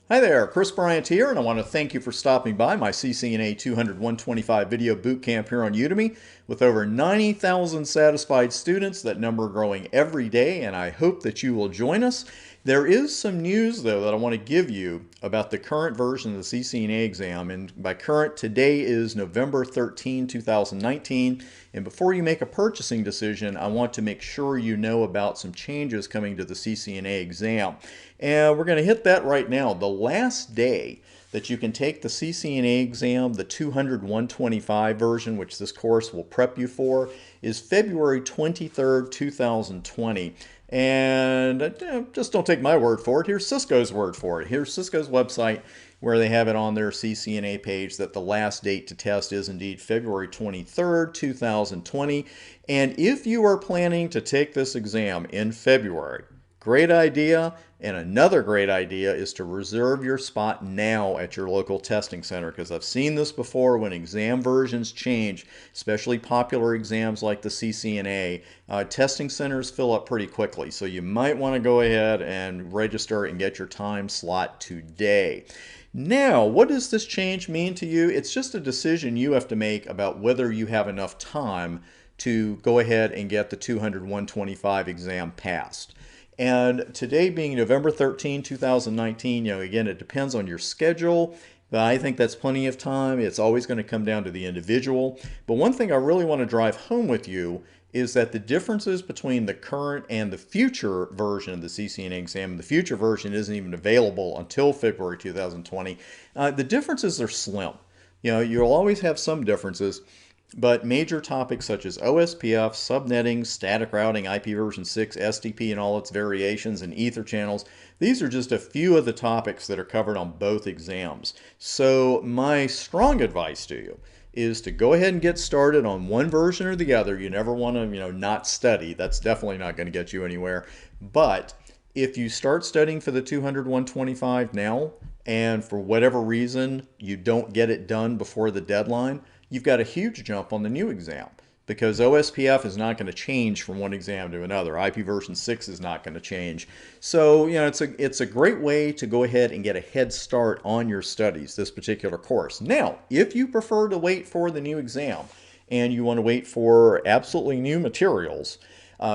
Hi there, Chris Bryant here, and I want to thank you for stopping by my CCNA 200-125 Video Boot Camp here on Udemy. With over 90,000 satisfied students, that number growing every day, and I hope that you will join us. There is some news, though, that I want to give you about the current version of the CCNA exam, and by current, today is November 13, 2019, and before you make a purchasing decision, I want to make sure you know about some changes coming to the CCNA exam. And we're going to hit that right now. The last day that you can take the CCNA exam, the 200-125 version, which this course will prep you for, is February 23rd, 2020. And just don't take my word for it. Here's Cisco's word for it. Here's Cisco's website where they have it on their CCNA page that the last date to test is indeed February 23rd, 2020. And if you are planning to take this exam in February, great idea. And another great idea is to reserve your spot now at your local testing center, because I've seen this before when exam versions change, especially popular exams like the CCNA. Testing centers fill up pretty quickly, so you might want to go ahead and register and get your time slot today. Now, what does this change mean to you? It's just a decision you have to make about whether you have enough time to go ahead and get the 200-125 exam passed. And today being November 13, 2019, again, it depends on your schedule, but I think that's plenty of time. It's always going to come down to the individual. But one thing I really want to drive home with you is that the differences between the current and the future version of the CCNA exam, and the future version isn't even available until February 2020, the differences are slim. You'll always have some differences, but major topics such as OSPF, subnetting, static routing, IPv6, STP and all its variations, and ether channels, these are just a few of the topics that are covered on both exams. So my strong advice to you is to go ahead and get started on one version or the other. You never want to, not study. That's definitely not going to get you anywhere. But if you start studying for the 200-125 now, and for whatever reason you don't get it done before the deadline, you've got a huge jump on the new exam, because OSPF is not going to change from one exam to another. IPv6 is not going to change. So, it's a great way to go ahead and get a head start on your studies, this particular course. Now, if you prefer to wait for the new exam and you want to wait for absolutely new materials,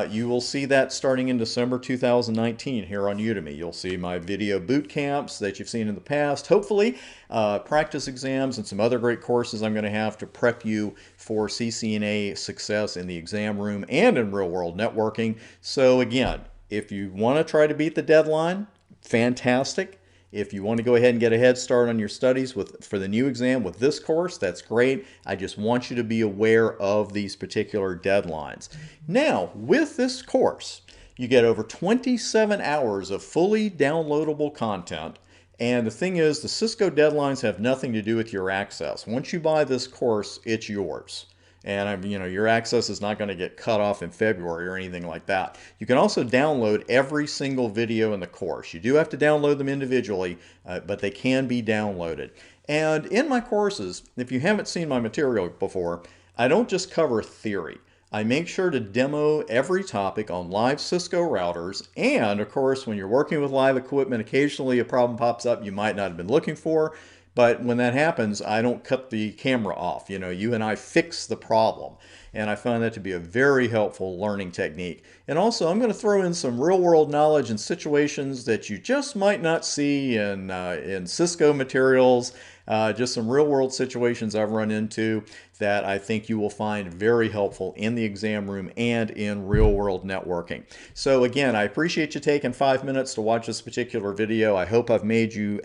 you will see that starting in December 2019 here on Udemy. You'll see my video boot camps that you've seen in the past, hopefully, practice exams, and some other great courses I'm going to have to prep you for CCNA success in the exam room and in real-world networking. So again, if you want to try to beat the deadline, fantastic. If you want to go ahead and get a head start on your studies for the new exam with this course, that's great. I just want you to be aware of these particular deadlines. Now, with this course, you get over 27 hours of fully downloadable content. And the thing is, the Cisco deadlines have nothing to do with your access. Once you buy this course, it's yours. And your access is not going to get cut off in February or anything like that. You can also download every single video in the course. You do have to download them individually, but they can be downloaded. And in my courses, if you haven't seen my material before, I don't just cover theory. I make sure to demo every topic on live Cisco routers, and of course, when you're working with live equipment, occasionally a problem pops up you might not have been looking for. But when that happens, I don't cut the camera off. You and I fix the problem. And I find that to be a very helpful learning technique. And also, I'm going to throw in some real-world knowledge and situations that you just might not see in Cisco materials. Just some real-world situations I've run into that I think you will find very helpful in the exam room and in real-world networking. So again, I appreciate you taking 5 minutes to watch this particular video. I hope I've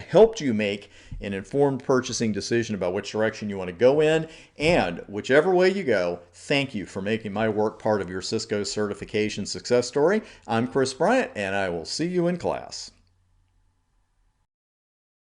helped you make an informed purchasing decision about which direction you want to go in. And whichever way you go, thank you for making my work part of your Cisco certification success story. I'm Chris Bryant, and I will see you in class.